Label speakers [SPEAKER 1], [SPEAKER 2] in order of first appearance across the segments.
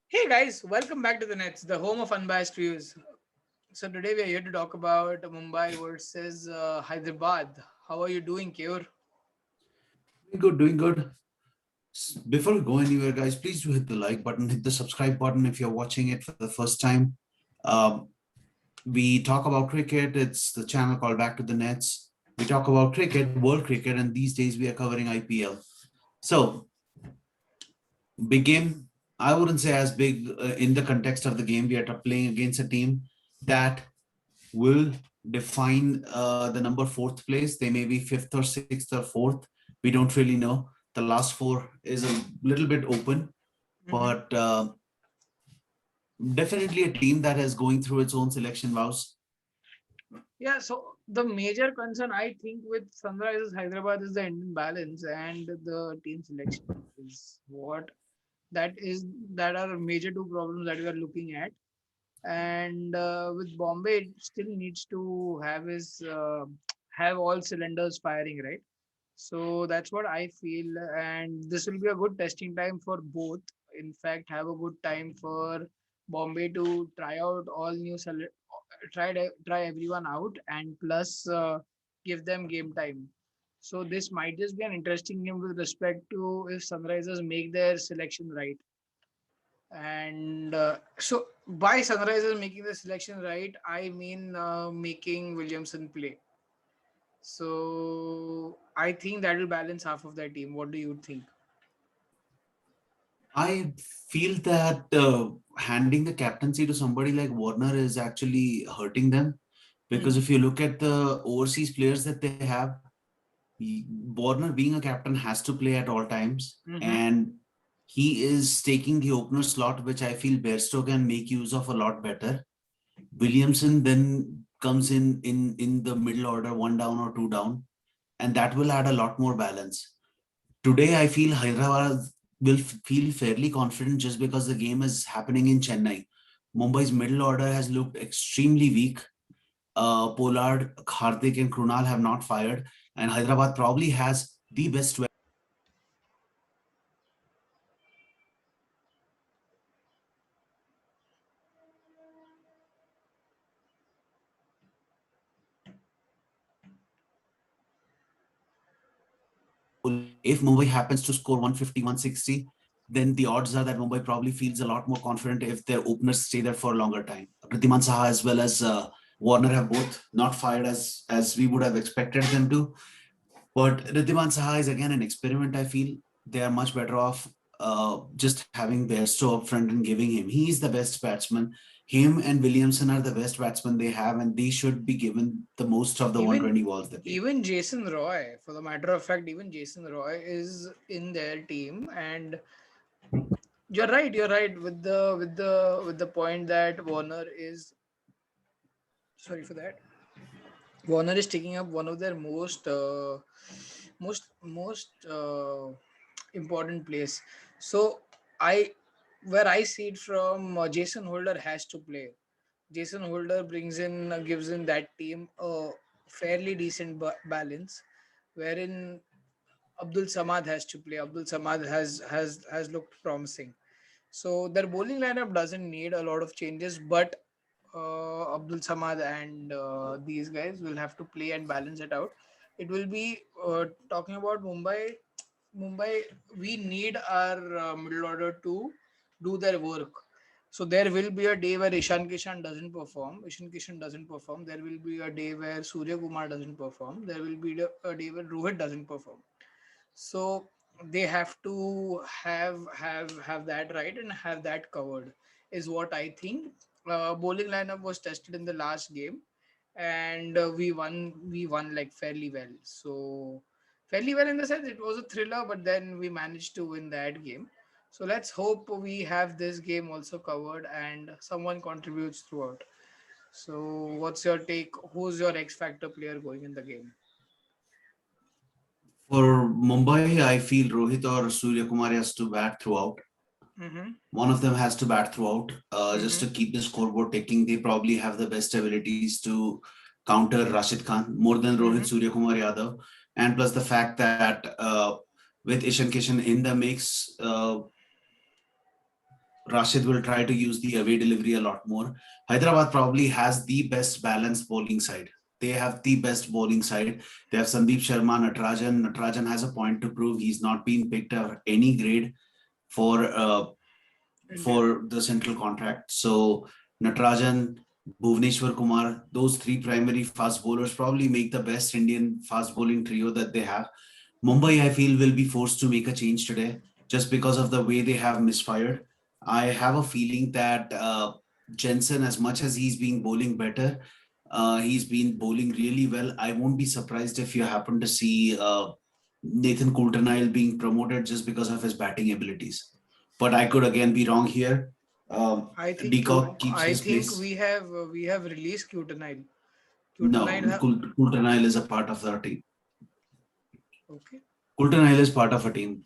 [SPEAKER 1] Hey guys, welcome back to the Nets, the home of unbiased views. So today we are here to talk about Mumbai versus Hyderabad. How are you doing, Kyor?
[SPEAKER 2] Doing good, doing good. Before we go anywhere, guys, please do hit the like button, hit the subscribe button if you're watching it for the first time. Um, we talk about cricket. It's the channel called Back to the Nets. We talk about cricket, world cricket, and these days we are covering IPL. So, big game. I wouldn't say as big in the context of the game. We are playing against a team that will define the number fourth place. They may be fifth or sixth or fourth. We don't really know. The last four is a little bit open,
[SPEAKER 1] Mm-hmm.
[SPEAKER 2] but definitely a team that is going through its own selection vows.
[SPEAKER 1] Yeah, so the major concern I think with Sunrisers Hyderabad is the Indian balance and the team selection is what that is that are major two problems that we are looking at. And with Bombay, it still needs to have all cylinders firing, right? So that's what I feel, and this will be a good testing time for both. In fact, have a good time for Bombay to try out all try everyone out, and plus give them game time. So this might just be an interesting game with respect to if Sunrisers make their selection right. And so by Sunrisers making the selection right, I mean making Williamson play. So I think that will balance half of their team. What do you think?
[SPEAKER 2] I feel that handing the captaincy to somebody like Warner is actually hurting them because
[SPEAKER 1] Hmm.
[SPEAKER 2] if you look at the overseas players that they have, Warner being a captain has to play at all times,
[SPEAKER 1] Mm-hmm.
[SPEAKER 2] and he is taking the opener slot, which I feel Bairstow can make use of a lot better. Williamson then comes in the middle order, one down or two down, and that will add a lot more balance. Today, I feel Hyderabad will feel fairly confident just because the game is happening in Chennai. Mumbai's middle order has looked extremely weak. Pollard, Hardik, and Krunal have not fired, and Hyderabad probably has the best if Mumbai happens to score 150, 160, then the odds are that Mumbai probably feels a lot more confident if their openers stay there for a longer time. Prathiman Saha as well as Warner have both not fired as we would have expected them to. But Ridhiman Saha is again an experiment. I feel they are much better off just having Bairstow up front and giving him. He is the best batsman. Him and Williamson are the best batsmen they have, and they should be given the most of the
[SPEAKER 1] Even
[SPEAKER 2] 120 balls they play.
[SPEAKER 1] even Jason Roy, for the matter of fact, even Jason Roy is in their team, and you're right. You're right with the point that Warner is sorry for that. Warner is taking up one of their most important place. So I where I see it from, Jason Holder has to play. Jason Holder gives in that team a fairly decent balance, wherein Abdul Samad has to play. Abdul Samad has looked promising. So their bowling lineup doesn't need a lot of changes, but Abdul Samad and these guys will have to play and balance it out. It will be talking about Mumbai. Mumbai, we need our middle order to do their work. So there will be a day where Ishan Kishan doesn't perform. Ishan Kishan doesn't perform. There will be a day where Surya Kumar doesn't perform. There will be a day where Rohit doesn't perform. So they have to have that right and have that covered is what I think. Bowling lineup was tested in the last game, and we won like fairly well. So fairly well in the sense it was a thriller, but then we managed to win that game. So let's hope we have this game also covered and someone contributes throughout. So what's your take? Who's your X factor player going in the game?
[SPEAKER 2] For Mumbai, I feel Rohit or Surya Kumar has to bat throughout.
[SPEAKER 1] Mm-hmm.
[SPEAKER 2] One of them has to bat throughout just
[SPEAKER 1] Mm-hmm.
[SPEAKER 2] to keep the scoreboard ticking. They probably have the best abilities to counter Rashid Khan more than Rohit
[SPEAKER 1] Mm-hmm.
[SPEAKER 2] Surya Kumar Yadav. And plus the fact that with Ishan Kishan in the mix, Rashid will try to use the away delivery a lot more. Hyderabad probably has the best balanced bowling side. They have the best bowling side. They have Sandeep Sharma, Natarajan. Natarajan has a point to prove. He's not been picked up any grade for
[SPEAKER 1] India.
[SPEAKER 2] for the central contract. So Natarajan, Bhuvneshwar Kumar, those three primary fast bowlers probably make the best Indian fast bowling trio that they have. Mumbai, I feel, will be forced to make a change today just because of the way they have misfired. I have a feeling that Jensen, as much as he's been bowling better, he's been bowling really well. I won't be surprised if you happen to see Nathan Coulter-Nile being promoted just because of his batting abilities. But I could again be wrong here. Decock keeps
[SPEAKER 1] I
[SPEAKER 2] his
[SPEAKER 1] think
[SPEAKER 2] place.
[SPEAKER 1] we have released Cutenile.
[SPEAKER 2] No,
[SPEAKER 1] Cutenile have
[SPEAKER 2] Coulter-Nile is a part of our team.
[SPEAKER 1] okay.
[SPEAKER 2] Coulter-Nile is part of a team.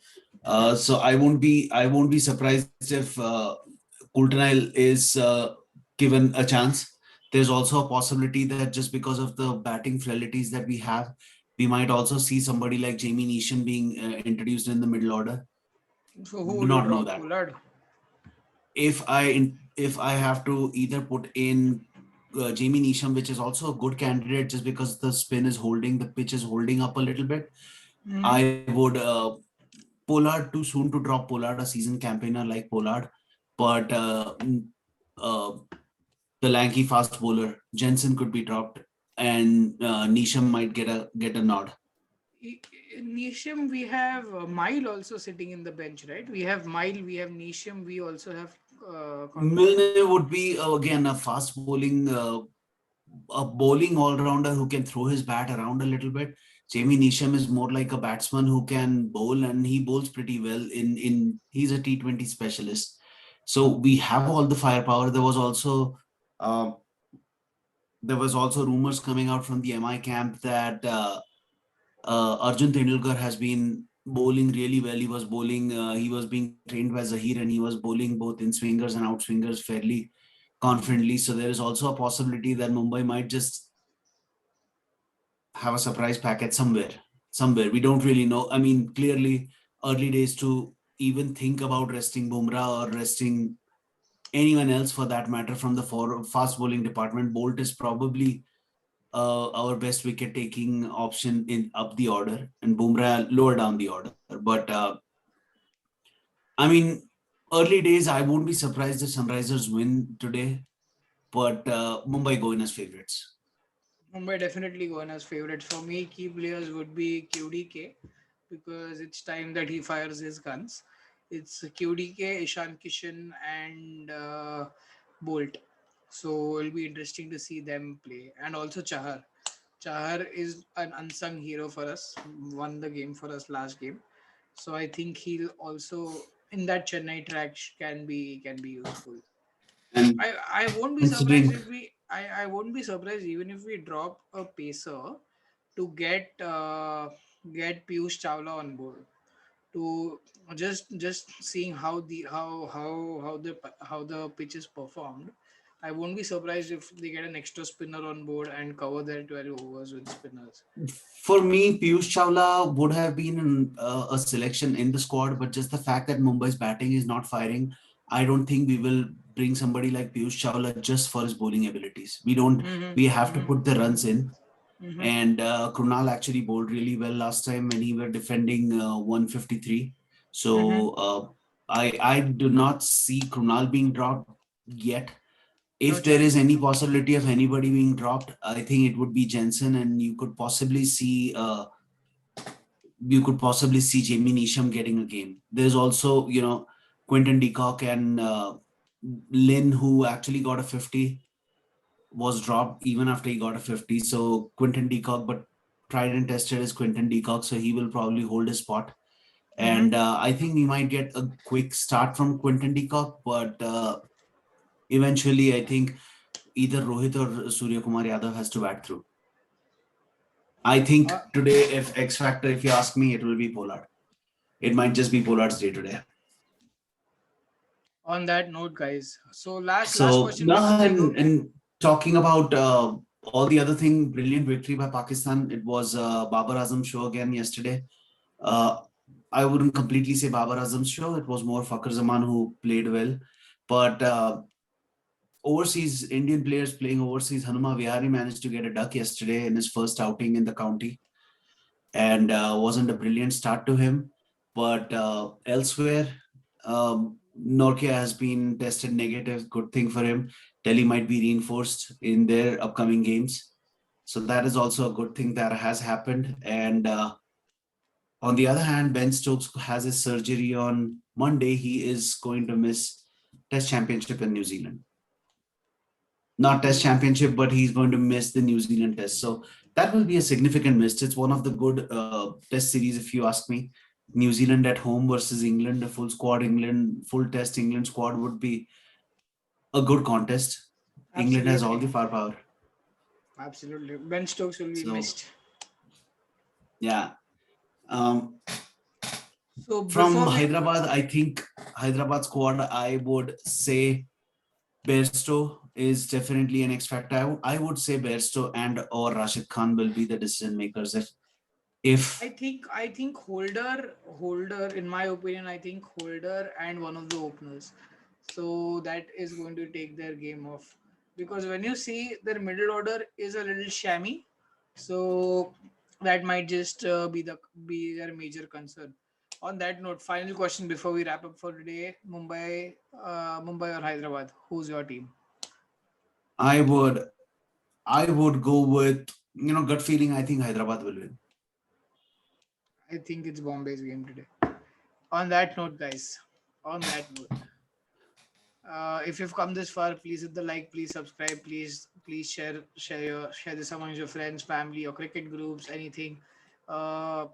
[SPEAKER 2] So I won't be surprised if Coulter-Nile is given a chance. There's also a possibility that just because of the batting frailties that we have, we might also see somebody like Jamie Neesham being introduced in the middle order.
[SPEAKER 1] So who
[SPEAKER 2] Do
[SPEAKER 1] would you
[SPEAKER 2] not know
[SPEAKER 1] drop?
[SPEAKER 2] that.
[SPEAKER 1] Pollard.
[SPEAKER 2] If I have to either put in Jamie Neesham, which is also a good candidate, just because the spin is holding, the pitch is holding up a little bit,
[SPEAKER 1] Hmm.
[SPEAKER 2] I would Pollard, too soon to drop Pollard, a seasoned campaigner like Pollard, but uh, the lanky fast bowler Jensen could be dropped, and Neesham might get a nod.
[SPEAKER 1] In Nisham, we have Mile also sitting in the bench, right? We have Mile, we have Nisham, we also have competition.
[SPEAKER 2] Milne would be again a fast bowling, a bowling all rounder who can throw his bat around a little bit. Jamie Neesham is more like a batsman who can bowl, and he bowls pretty well. In he's a T20 specialist, so we have all the firepower. Uh, there was also rumors coming out from the MI camp that Arjun Tendulkar has been bowling really well. He was bowling. He was being trained by Zahir, and he was bowling both in swingers and out swingers fairly
[SPEAKER 1] Hmm.
[SPEAKER 2] confidently. So there is also a possibility that Mumbai might just have a surprise packet somewhere. Somewhere we don't really know. I mean, clearly early days to even think about resting Bumrah or resting anyone else for that matter from the fast bowling department. Bolt is probably our best wicket taking option in up the order, and Bumrah lower down the order. But I mean, early days, I won't be surprised if Sunrisers win today, but Mumbai go in as favorites.
[SPEAKER 1] Mumbai definitely going as favorites. For me, key players would be QDK because it's time that he fires his guns. It's QDK, Ishan Kishan, and Bolt. So it'll be interesting to see them play. And also Chahar. Chahar is an unsung hero for us, won the game for us last game. So I think he'll also in that Chennai track can be useful.
[SPEAKER 2] And
[SPEAKER 1] I won't be surprised
[SPEAKER 2] considering
[SPEAKER 1] if I won't be surprised even if we drop a pacer to get Piyush Chawla on board to just seeing how the pitch is performed. I won't be surprised if they get an extra spinner on board and cover their 12 overs with spinners.
[SPEAKER 2] for me, Piyush Chawla would have been a selection in the squad, but just the fact that Mumbai's batting is not firing, I don't think we will bring somebody like Piyush Chawla just for his bowling abilities. We don't. We
[SPEAKER 1] Mm-hmm.
[SPEAKER 2] have to
[SPEAKER 1] Mm-hmm.
[SPEAKER 2] put the runs in.
[SPEAKER 1] Mm-hmm.
[SPEAKER 2] And Krunal actually bowled really well last time when he were defending 153.
[SPEAKER 1] Mm-hmm.
[SPEAKER 2] So I do not see Krunal being dropped yet.
[SPEAKER 1] No
[SPEAKER 2] If there is
[SPEAKER 1] chance.
[SPEAKER 2] any possibility of anybody being dropped, I think it would be Jensen, and you could possibly see Jamie Neesham getting a game. There's also Quinton de Kock and Lynn, who actually got a 50, was dropped even after he got a 50. So Quinton de Kock, but tried and tested is Quinton de Kock, so he will probably hold his spot.
[SPEAKER 1] Mm-hmm.
[SPEAKER 2] And I think we might get a quick start from Quinton de Kock, but eventually I think either Rohit or Surya Kumar Yadav has to bat through. I think
[SPEAKER 1] Uh,
[SPEAKER 2] today, if X Factor, if you ask me, it will be Pollard. It might just be Pollard's day today.
[SPEAKER 1] on that note, guys. So last
[SPEAKER 2] So
[SPEAKER 1] question
[SPEAKER 2] now,
[SPEAKER 1] before we go.
[SPEAKER 2] and talking about all the other thing, brilliant victory by Pakistan. It was Babar Azam show again yesterday. Uh, I wouldn't completely say Babar Azam's show. It was more Fakhar Zaman who played well. But overseas Indian players playing overseas, Hanuma Vihari managed to get a duck yesterday in his first outing in the county, and wasn't a brilliant start to him. But elsewhere, Norkia has been tested negative. Good thing for him. Delhi might be reinforced in their upcoming games. So that is also a good thing that has happened. And on the other hand, Ben Stokes has his surgery on Monday. He is going to miss Test Championship in New Zealand. Not Test Championship, but he's going to miss the New Zealand Test. So that will be a significant miss. It's one of the good Test series, if you ask me. New Zealand at home versus England, a full squad England, full Test England squad would be a good contest. England has all
[SPEAKER 1] Absolutely.
[SPEAKER 2] the firepower.
[SPEAKER 1] Absolutely. Ben Stokes will be
[SPEAKER 2] So
[SPEAKER 1] missed.
[SPEAKER 2] yeah. Um,
[SPEAKER 1] So
[SPEAKER 2] from
[SPEAKER 1] before we
[SPEAKER 2] Hyderabad, I think Hyderabad squad, I would say Bairstow is definitely an X factor. I would say Bairstow and or Rashid Khan will be the decision makers. If
[SPEAKER 1] I think Holder in my opinion I think Holder and one of the openers. So that is going to take their game off because when you see their middle order is a little shammy, so that might just be their major concern. On that note, final question before we wrap up for today: Mumbai or Hyderabad? Who's your team?
[SPEAKER 2] I would I would go with gut feeling. I think Hyderabad will win.
[SPEAKER 1] I think it's Bombay's game today. On that note, guys. On that note. If you've come this far, please hit the like, please subscribe, please share this among your friends, family, or cricket groups, anything. Uh,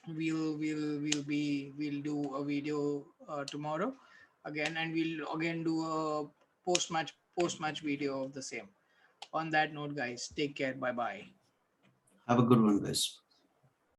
[SPEAKER 1] we'll do a video tomorrow again, and we'll again do a post match video of the same. On that note, guys, take care. Bye bye.
[SPEAKER 2] Have a good one, guys.